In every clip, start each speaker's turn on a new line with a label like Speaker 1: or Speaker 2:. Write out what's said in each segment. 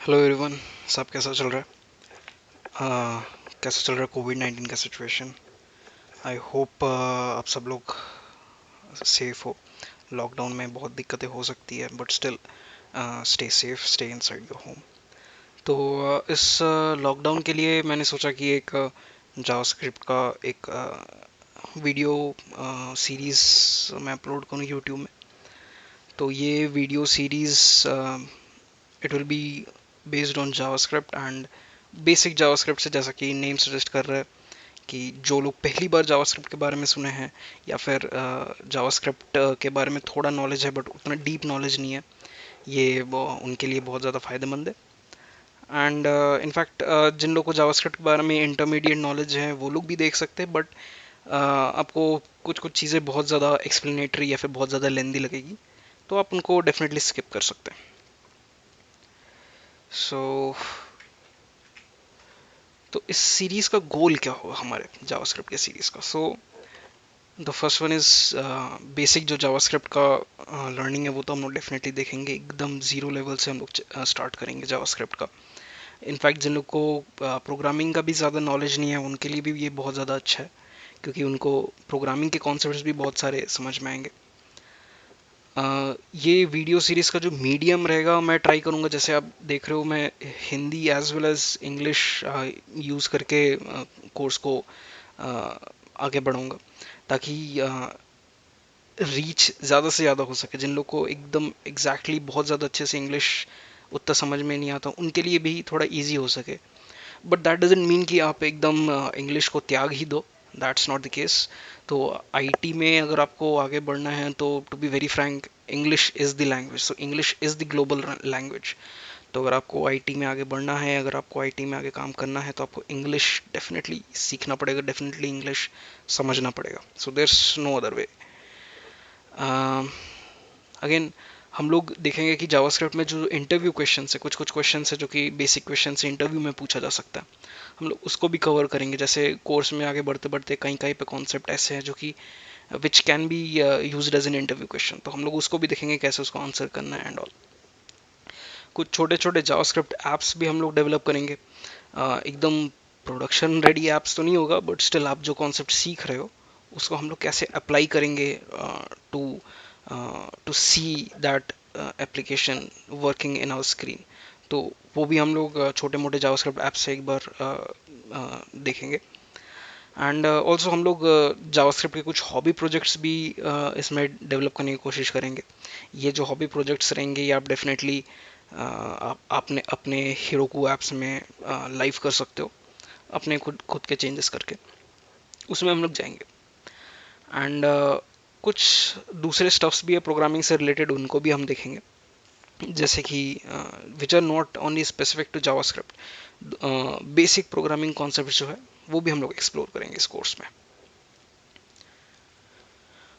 Speaker 1: Hello everyone. सब कैसा चल रहा है? कैसा चल रहा है कोविड 19 का सिचुएशन? आई होप आप सब लोग सेफ हो। लॉकडाउन में बहुत दिक्कतें हो सकती है but still stay safe, stay inside your home. तो इस लॉकडाउन के लिए मैंने सोचा कि एक जावास्क्रिप्ट का एक वीडियो सीरीज मैं अपलोड करूँ यूट्यूब में। तो ये video series it will be based on JavaScript and basic JavaScript से, जैसा कि नेम सजेस्ट कर रहा है कि जो लोग पहली बार जावास्क्रिप्ट के बारे में सुने हैं या फिर जावास्क्रिप्ट के बारे में थोड़ा नॉलेज है बट उतना डीप नॉलेज नहीं है, ये वो उनके लिए बहुत ज़्यादा फायदेमंद है। एंड इनफैक्ट जिन लोगों को जावास्क्रिप्ट के बारे में इंटरमीडिएट नॉलेज है वो लोग भी देख सकते हैं, बट आपको कुछ कुछ चीज़ें बहुत ज़्यादा एक्सप्लेनेटरी या फिर बहुत ज़्यादा लेंदी लगेगी, तो आप उनको डेफिनेटली स्किप कर सकते हैं। सो तो इस सीरीज का गोल क्या होगा हमारे जावास्क्रिप्ट के सीरीज का? So the first one is basic जो जावास्क्रिप्ट का लर्निंग है वो तो हम लोग डेफिनेटली देखेंगे। एकदम जीरो लेवल से हम लोग स्टार्ट करेंगे जावास्क्रिप्ट का। इनफैक्ट जिन लोग को प्रोग्रामिंग का भी ज़्यादा नॉलेज नहीं है उनके लिए भी ये बहुत ज़्यादा अच्छा है, क्योंकि उनको प्रोग्रामिंग के कॉन्सेप्ट्स भी बहुत सारे समझ में आएंगे। ये वीडियो सीरीज का जो मीडियम रहेगा मैं ट्राई करूंगा, जैसे आप देख रहे हो मैं Hindi as well as English use करके कोर्स को आगे बढ़ाऊंगा, ताकि रीच ज़्यादा से ज़्यादा हो सके। जिन लोग को एकदम एग्जैक्टली बहुत ज़्यादा अच्छे से इंग्लिश उतना समझ में नहीं आता उनके लिए भी थोड़ा इजी हो सके। बट दैट डजेंट मीन कि आप एकदम इंग्लिश को त्याग ही दो। That's not the case. तो आईटी में अगर आपको आगे बढ़ना है तो to be very frank, English is the language. So English is the global language. तो अगर आपको आईटी में आगे बढ़ना है, अगर आपको आईटी में आगे काम करना है, तो आपको इंग्लिश डेफिनेटली सीखना पड़ेगा, डेफिनेटली इंग्लिश समझना पड़ेगा। So there's no other way. Again हम लोग देखेंगे कि जावास्क्रिप्ट में जो इंटरव्यू क्वेश्चन है, कुछ कुछ क्वेश्चन है जो कि बेसिक क्वेश्चन से इंटरव्यू में पूछा जा सकता है, हम लोग उसको भी कवर करेंगे। जैसे कोर्स में आगे बढ़ते बढ़ते कहीं कहीं पे कॉन्सेप्ट ऐसे हैं जो कि which can be used as an interview question, तो हम लोग उसको भी देखेंगे कैसे उसको आंसर करना है एंड ऑल। कुछ छोटे छोटे जावास्क्रिप्ट ऐप्स भी हम लोग डेवलप करेंगे। एकदम प्रोडक्शन रेडी ऐप्स तो नहीं होगा, बट स्टिल आप जो कॉन्सेप्ट सीख रहे हो उसको हम लोग कैसे अप्लाई करेंगे to to see that application working in our screen. तो वो भी हम लोग छोटे मोटे जावास्क्रिप्ट ऐप से एक बार देखेंगे। एंड ऑल्सो हम लोग जावास्क्रिप्ट के कुछ हॉबी प्रोजेक्ट्स भी इसमें डेवलप करने की कोशिश करेंगे। ये जो हॉबी प्रोजेक्ट्स रहेंगे ये आप डेफिनेटली आपने अपने हीरोकू ऐप्स में लाइव कर सकते हो, अपने खुद खुद के चेंजेस करके उसमें हम लोग जाएंगे। एंड कुछ दूसरे स्टफ्स भी है प्रोग्रामिंग से रिलेटेड, उनको भी हम देखेंगे, जैसे कि which are not only specific to JavaScript. Basic programming concept जो है वो भी हम लोग एक्सप्लोर करेंगे इस कोर्स में।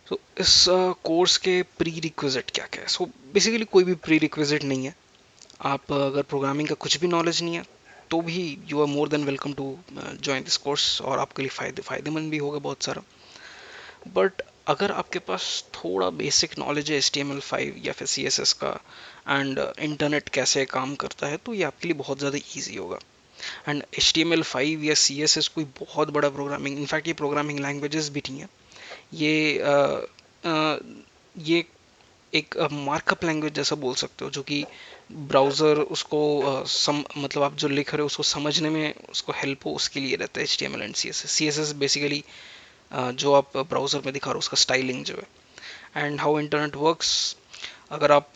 Speaker 1: तो इस कोर्स के प्री रिक्विजिट क्या क्या है? सो बेसिकली कोई भी प्री रिक्विजिट नहीं है। आप अगर प्रोग्रामिंग का कुछ भी नॉलेज नहीं है तो भी you are more than welcome to join this course, और आपके लिए फायदेमंद भी होगा बहुत सारा। बट अगर आपके पास थोड़ा बेसिक नॉलेज है HTML5 या फिर CSS का, एंड इंटरनेट कैसे काम करता है, तो ये आपके लिए बहुत ज़्यादा ईजी होगा। एंड HTML5 या CSS कोई बहुत बड़ा प्रोग्रामिंग, इनफैक्ट ये प्रोग्रामिंग लैंग्वेजेस भी नहीं है। ये ये एक मार्कअप लैंग्वेज जैसा बोल सकते हो, जो कि ब्राउज़र उसको मतलब आप जो लिख रहे हो उसको समझने में उसको हेल्प हो, उसके लिए रहता है HTML एंड CSS बेसिकली जो आप ब्राउज़र में दिखा रहे हो उसका स्टाइलिंग जो है। एंड हाउ इंटरनेट वर्क्स, अगर आप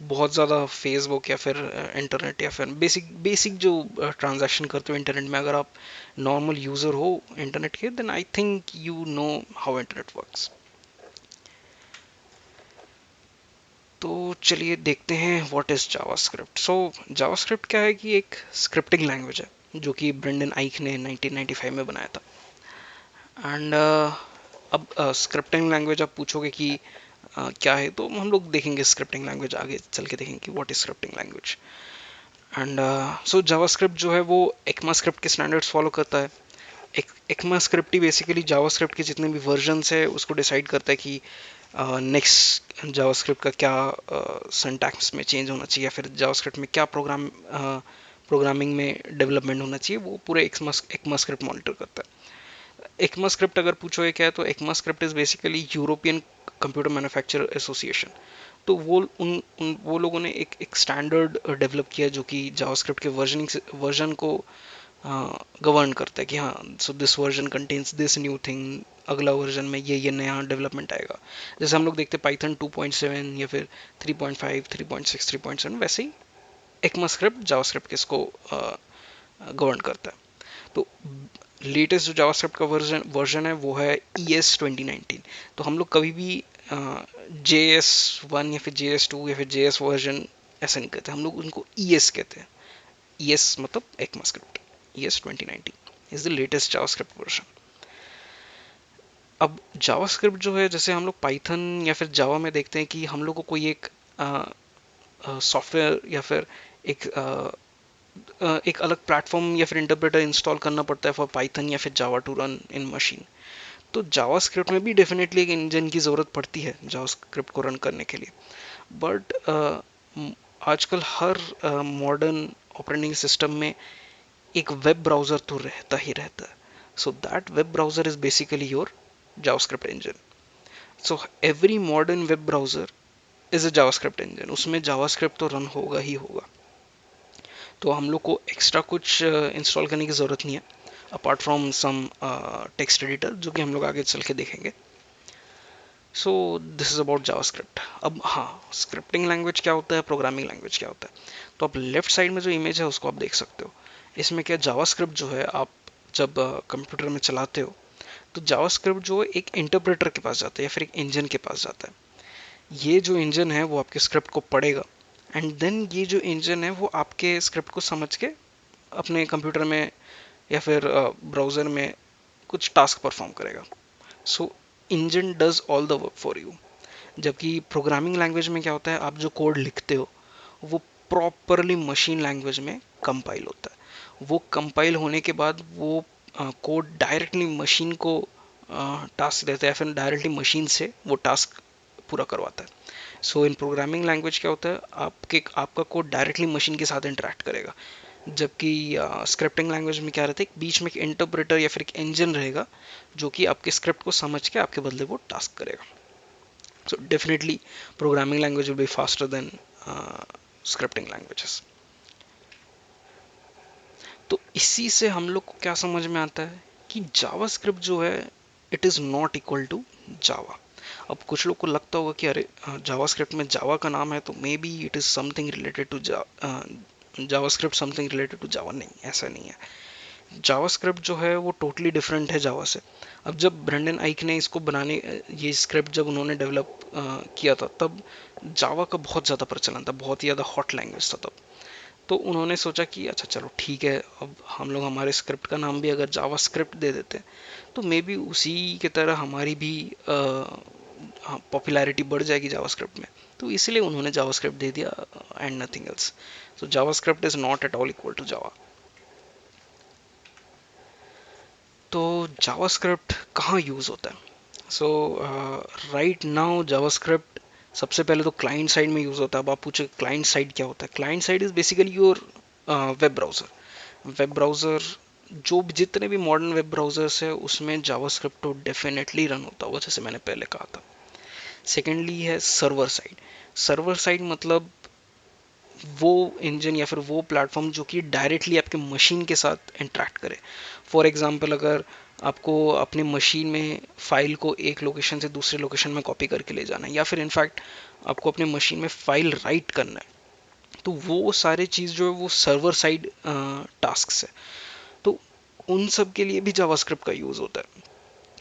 Speaker 1: बहुत ज़्यादा फेसबुक या फिर इंटरनेट या फिर बेसिक बेसिक जो ट्रांजैक्शन करते हो इंटरनेट में, अगर आप नॉर्मल यूज़र हो इंटरनेट के, then I think you know how internet works. तो चलिए देखते हैं what is JavaScript. So JavaScript क्या है कि एक स्क्रिप्टिंग लैंग्वेज है जो कि ब्रेंडन आइक ने 1995 में बनाया था। एंड अब स्क्रिप्टिंग लैंग्वेज आप पूछोगे कि क्या है, तो हम लोग देखेंगे स्क्रिप्टिंग लैंग्वेज आगे चल के देखेंगे कि what is scripting language. And so JavaScript जो है वो ECMAScript के स्टैंडर्ड्स फॉलो करता है। ECMAScript ही बेसिकली जावास्क्रिप्ट के जितने भी वर्जन्स है उसको डिसाइड करता है कि नेक्स्ट जावास्क्रिप्ट का क्या सिंटैक्स में चेंज होना चाहिए, या फिर जावास्क्रिप्ट में क्या प्रोग्रामिंग में डेवलपमेंट होना चाहिए, वो पूरे ECMAScript मॉनिटर करता है। ECMAScript अगर पूछोगे क्या है, तो ECMAScript is basically European computer manufacturer association. तो वो लोगों ने एक स्टैंडर्ड डेवलप किया जो कि जावास्क्रिप्ट के वर्जन को गवर्न करता है कि हाँ, so this version contains this new thing, अगला वर्जन में ये नया डेवलपमेंट आएगा। जैसे हम लोग देखते हैं पाइथन 2.7 या फिर 3.5, 3.6, 3.7, वैसे ही ECMAScript जावास्क्रिप्ट किसको गवर्न करता है। तो लेटेस्ट जो जावास्क्रिप्ट का वर्जन है वो है ES 2019। तो हम लोग कभी भी JS1 या फिर JS2 या फिर JS वर्जन ऐसा नहीं कहते, हम लोग उनको ES कहते हैं। ES मतलब ECMAScript। ES 2019 is the latest JavaScript version. अब जावास्क्रिप्ट जो है, जैसे हम लोग पाइथन या फिर जावा में देखते हैं कि हम लोग को कोई एक सॉफ्टवेयर या फिर एक एक अलग प्लेटफॉर्म या फिर इंटरप्रेटर इंस्टॉल करना पड़ता है फॉर पाइथन या फिर जावा टू रन इन मशीन। तो जावास्क्रिप्ट में भी डेफिनेटली एक इंजन की ज़रूरत पड़ती है जावास्क्रिप्ट को रन करने के लिए। बट आजकल हर मॉडर्न ऑपरेटिंग सिस्टम में एक वेब ब्राउज़र तो रहता ही रहता है। So that web browser is basically your JavaScript engine. So every modern web browser is a JavaScript engine, उसमें जावास्क्रिप्ट तो रन होगा ही होगा। तो हम लोग को एक्स्ट्रा कुछ इंस्टॉल करने की ज़रूरत नहीं है, apart from some text editor, जो कि हम लोग आगे चल के देखेंगे। So this is about JavaScript. अब हाँ, स्क्रिप्टिंग लैंग्वेज क्या होता है, प्रोग्रामिंग लैंग्वेज क्या होता है। तो आप लेफ्ट साइड में जो इमेज है उसको आप देख सकते हो। इसमें क्या, जावास्क्रिप्ट जो है आप जब कंप्यूटर में चलाते हो तो जावास्क्रिप्ट जो है एक इंटरप्रेटर के पास जाता है या फिर एक इंजन के पास जाता है। ये जो इंजन है वो आपके स्क्रिप्ट को पढ़ेगा, एंड देन ये जो इंजन है वो आपके स्क्रिप्ट को समझ के अपने कंप्यूटर में या फिर ब्राउज़र में कुछ टास्क परफॉर्म करेगा। सो engine does all the work for you. जबकि प्रोग्रामिंग लैंग्वेज में क्या होता है, आप जो कोड लिखते हो वो प्रॉपरली मशीन लैंग्वेज में कंपाइल होता है। वो कंपाइल होने के बाद वो कोड डायरेक्टली मशीन को टास्क देता है, या फिर डायरेक्टली मशीन से वो टास्क पूरा करवाता है। सो इन प्रोग्रामिंग लैंग्वेज क्या होता है, आपका कोड डायरेक्टली मशीन के साथ इंटरेक्ट करेगा। जबकि स्क्रिप्टिंग लैंग्वेज में क्या रहता है, बीच में एक इंटरप्रेटर या फिर एक इंजन रहेगा जो कि आपके स्क्रिप्ट को समझ के आपके बदले वो टास्क करेगा। So definitely programming language will be faster than scripting languages. तो इसी से हम लोग को क्या समझ में आता है कि जावास्क्रिप्ट जो है it is not equal to Java. अब कुछ लोग को लगता होगा कि अरे जावास्क्रिप्ट में जावा का नाम है तो maybe it is something related to JavaScript something related to Java. नहीं, ऐसा नहीं है। जावास्क्रिप्ट जो है वो टोटली डिफरेंट है जावा से। अब जब ब्रेंडन आइक ने इसको बनाने, ये स्क्रिप्ट जब उन्होंने डेवलप किया था, तब जावा का बहुत ज़्यादा प्रचलन था, बहुत ही ज़्यादा हॉट लैंग्वेज था तब। तो उन्होंने सोचा कि अच्छा चलो ठीक है, अब हम लोग हमारे स्क्रिप्ट का नाम भी अगर जावा स्क्रिप्ट दे देते तो मे बी उसी की तरह हमारी भी पॉपुलैरिटी बढ़ जाएगी जावास्क्रिप्ट में। तो इसलिए उन्होंने जावास्क्रिप्ट दे दिया and nothing else. So JavaScript is not at all equal to Java. तो जावास्क्रिप्ट कहाँ यूज़ होता है? सो राइट नाउ जावास्क्रिप्ट सबसे पहले तो क्लाइंट साइड में यूज़ होता है। अब आप पूछे क्लाइंट साइड क्या होता है? Client side is basically your web browser. Web browser जो जितने भी मॉडर्न वेब ब्राउज़र्स है उसमें जावास्क्रिप्ट तो डेफिनेटली रन होता होगा, जैसे मैंने पहले कहा था। सेकेंडली है सर्वर साइड। सर्वर साइड मतलब वो इंजन या फिर वो प्लेटफॉर्म जो कि डायरेक्टली आपके मशीन के साथ इंटरेक्ट करे। फॉर एग्जांपल, अगर आपको अपने मशीन में फाइल को एक लोकेशन से दूसरे लोकेशन में कॉपी करके ले जाना है, या फिर इनफैक्ट आपको अपने मशीन में फाइल राइट करना है, तो वो सारे चीज़ जो है वो सर्वर साइड टास्क है। तो उन सब के लिए भी जावास्क्रिप्ट का यूज़ होता है।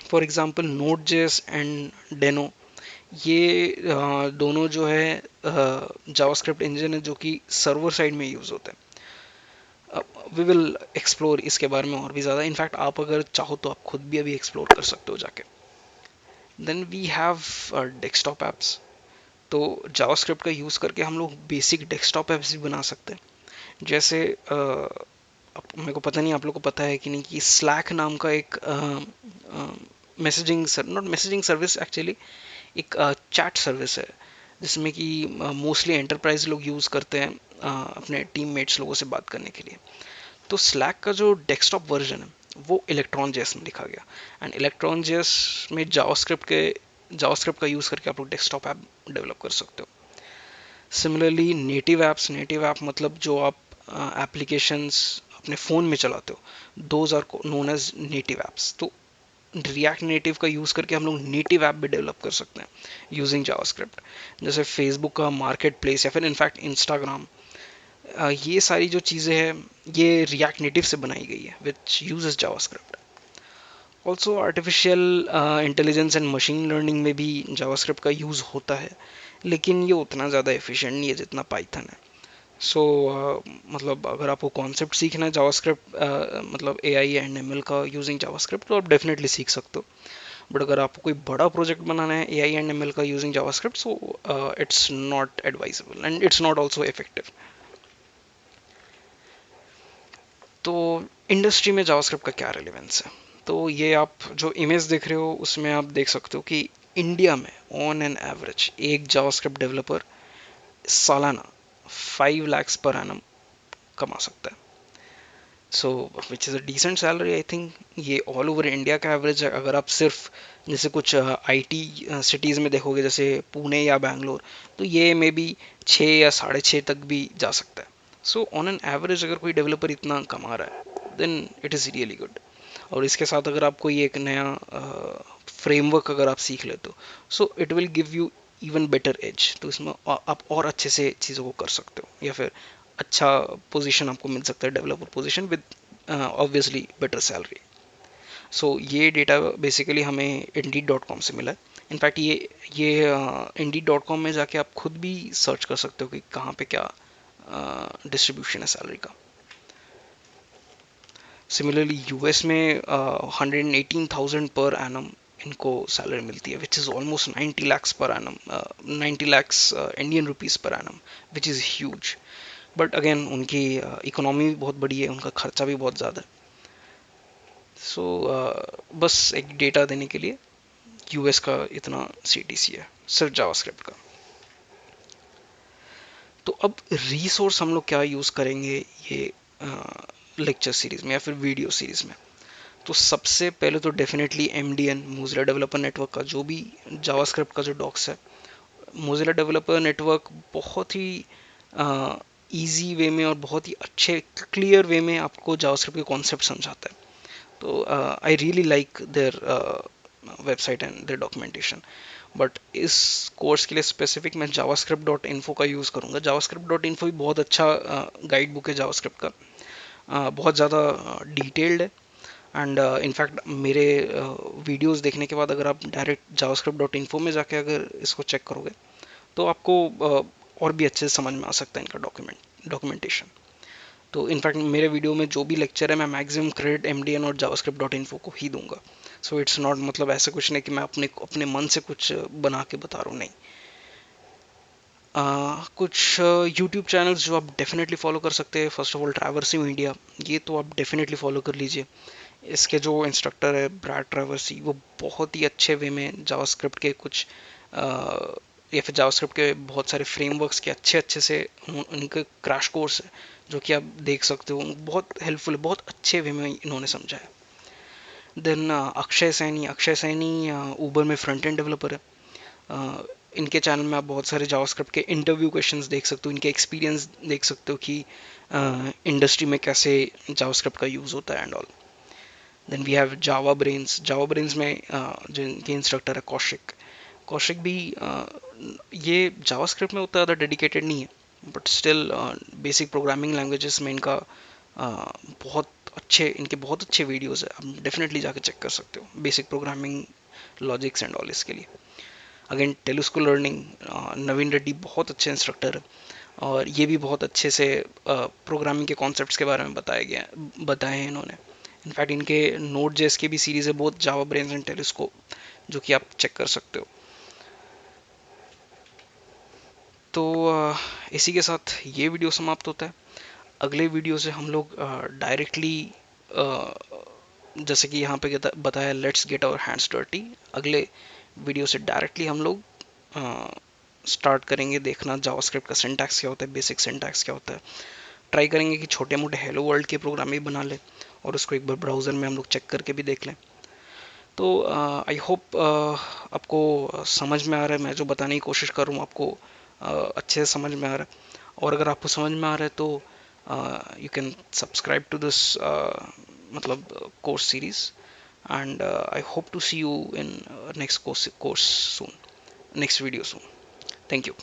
Speaker 1: For example Node JS and Deno, ये दोनों जो है जावास्क्रिप्ट इंजन है जो कि सर्वर साइड में यूज़ होता है। वी विल एक्सप्लोर इसके बारे में और भी ज़्यादा। इनफैक्ट आप अगर चाहो तो आप खुद भी अभी एक्सप्लोर कर सकते हो जाके। Then we have desktop apps. तो जावास्क्रिप्ट का यूज़ करके हम लोग बेसिक डेस्कटॉप ऐप्स भी बना सकते हैं। जैसे मेरे को पता नहीं आप लोग को पता है कि नहीं कि स्लैक नाम का एक messaging, not messaging service actually, एक चैट सर्विस है जिसमें कि मोस्टली एंटरप्राइज लोग यूज़ करते हैं अपने टीममेट्स लोगों से बात करने के लिए। तो स्लैक का जो डेस्कटॉप वर्जन है वो इलेक्ट्रॉन जेएस में लिखा गया, एंड इलेक्ट्रॉन जेएस में जावास्क्रिप्ट का यूज़ करके आप लोग डेस्कटॉप ऐप डेवलप कर सकते हो। सिमिलरली नेटिव ऐप मतलब जो आप एप्लीकेशंस अपने फ़ोन में चलाते हो, those are known as native apps. तो रिएक्ट नेटिव का यूज़ करके हम लोग नेटिव ऐप भी डेवलप कर सकते हैं यूजिंग जावास्क्रिप्ट, जैसे फेसबुक का मार्केट प्लेस या फिर इनफैक्ट इंस्टाग्राम। ये सारी जो चीज़ें हैं ये रिएक्ट नेटिव से बनाई गई है which uses JavaScript. Also artificial intelligence and machine learning में भी जावास्क्रिप्ट का यूज़ होता है, लेकिन ये उतना ज़्यादा एफिशिएंट नहीं है जितना पाइथन है। सो मतलब अगर आपको कॉन्सेप्ट सीखना है जावास्क्रिप्ट मतलब एआई एंड एमएल का यूजिंग जावास्क्रिप्ट, तो आप डेफिनेटली सीख सकते हो। बट अगर आपको कोई बड़ा प्रोजेक्ट बनाना है एआई एंड एमएल का using JavaScript, so it's not advisable and it's not also effective. तो इंडस्ट्री में जावास्क्रिप्ट का क्या रेलेवेंस है? तो ये आप जो इमेज देख रहे हो उसमें आप देख सकते हो कि इंडिया में ऑन एन एवरेज एक जावास्क्रिप्ट डेवलपर सालाना 5 lakhs पर एनम कमा सकता है। So which is a decent salary I think. ये ऑल ओवर इंडिया का एवरेज है। अगर आप सिर्फ जैसे कुछ आईटी सिटीज़ में देखोगे जैसे पुणे या बैंगलोर, तो ये मे बी 6 या 6.5 तक भी जा सकता है। सो ऑन एन एवरेज अगर कोई डेवलपर इतना कमा रहा है then it is really good. और इसके साथ अगर आप कोई एक नया फ्रेमवर्क अगर आप सीख लेते हो, so it will give you even better edge. तो इसमें आप और अच्छे से चीज़ों को कर सकते हो, या फिर अच्छा पोजीशन आपको मिल सकता है, developer position with obviously better salary. So ये डेटा बेसिकली हमें Indeed.com से मिला है। इनफैक्ट ये Indeed.com में जाके आप खुद भी सर्च कर सकते हो कि कहाँ पे क्या डिस्ट्रीब्यूशन है सैलरी का। सिमिलरली यूएस में 118,000 पर एनम इनको सैलरी मिलती है, which is almost 90 lakhs per annum, 90 lakhs Indian rupees per annum, which is huge. But again उनकी इकोनॉमी भी बहुत बड़ी है, उनका खर्चा भी बहुत ज़्यादा है। सो बस एक डेटा देने के लिए यूएस का इतना सीटीसी है सिर्फ जावास्क्रिप्ट का। तो अब रिसोर्स हम लोग क्या यूज़ करेंगे ये लेक्चर सीरीज में या फिर वीडियो सीरीज में? तो सबसे पहले तो definitely MDN Mozilla developer network का जो भी जावास्क्रिप्ट का जो डॉक्स है, मोज़िला डेवलपर नेटवर्क बहुत ही इजी वे में और बहुत ही अच्छे क्लियर वे में आपको जावास्क्रिप्ट के कॉन्सेप्ट समझाता है। तो I really like their website and their documentation. But इस कोर्स के लिए स्पेसिफिक मैं javascript.info का यूज़ करूँगा। javascript.info भी बहुत अच्छा गाइड बुक है जावास्क्रिप्ट का, बहुत ज़्यादा डिटेल्ड है। एंड इनफैक्ट मेरे वीडियोस देखने के बाद अगर आप डायरेक्ट javascript.info में जाके अगर इसको चेक करोगे तो आपको और भी अच्छे से समझ में आ सकता है इनका डॉक्यूमेंटेशन। तो इनफैक्ट मेरे वीडियो में जो भी लेक्चर है मैं मैक्सिमम क्रेडिट MDN और javascript.info को ही दूंगा। सो इट्स नॉट मतलब ऐसा कुछ नहीं कि मैं अपने अपने मन से कुछ बना के बता रहा हूँ, नहीं। कुछ यूट्यूब चैनल्स जो आप डेफिनेटली फॉलो कर सकते हैं, first of all Traversy media, ये तो आप डेफिनेटली फॉलो कर लीजिए। इसके जो इंस्ट्रक्टर है ब्रैड ट्रैवर्सी, वो बहुत ही अच्छे वे में जावास्क्रिप्ट के कुछ या फिर जावास्क्रिप्ट के बहुत सारे फ्रेमवर्क्स के अच्छे अच्छे से उनके क्रैश कोर्स है जो कि आप देख सकते हो, बहुत हेल्पफुल है, बहुत अच्छे वे में इन्होंने समझाया। देन अक्षय सैनी ऊबर में फ्रंट एंड डेवलपर है। इनके चैनल में आप बहुत सारे जावास्क्रिप्ट के इंटरव्यू क्वेश्चंस देख सकते हो, इनके एक्सपीरियंस देख सकते हो कि इंडस्ट्री में कैसे जावास्क्रिप्ट का यूज़ होता है and all. Then we have Java Brains में जो इनके इंस्ट्रक्टर है कौशिक भी ये जावास्क्रिप्ट में उतना ज़्यादा डेडिकेटेड नहीं है, but still basic programming languages में इनका बहुत अच्छे वीडियोस है, आप डेफिनेटली जाकर चेक कर सकते हो basic programming logics and all इसके लिए। अगेन टेलुस्को लर्निंग, नवीन रेड्डी बहुत अच्छे इंस्ट्रक्टर है और ये भी बहुत अच्छे से प्रोग्रामिंग के कॉन्सेप्ट्स के बारे में बताए हैं इन्होंने। इनफैक्ट इनके नोट जेएस की भी सीरीज़ है बहुत, जावा ब्रेन्स एंड टेलिस्कोप, जो कि आप चेक कर सकते हो। तो इसी के साथ ये वीडियो समाप्त होता है। अगले वीडियो से हम लोग डायरेक्टली जैसे कि यहाँ पे बताया let's get our hands dirty, अगले वीडियो से डायरेक्टली हम लोग स्टार्ट करेंगे देखना जावास्क्रिप्ट का सिंटैक्स क्या होता है, बेसिक सिंटैक्स क्या होता है। ट्राई करेंगे कि छोटे मोटे हेलो वर्ल्ड के प्रोग्राम भी बना लें और उसको एक बार ब्राउज़र में हम लोग चेक करके भी देख लें। तो आई होप आपको समझ में आ रहा है, मैं जो बताने की कोशिश कर रहा हूँ आपको अच्छे से समझ में आ रहा है। और अगर आपको समझ में आ रहा है तो you can subscribe to this मतलब course series, and I hope to see you in next course soon, next video soon. Thank you.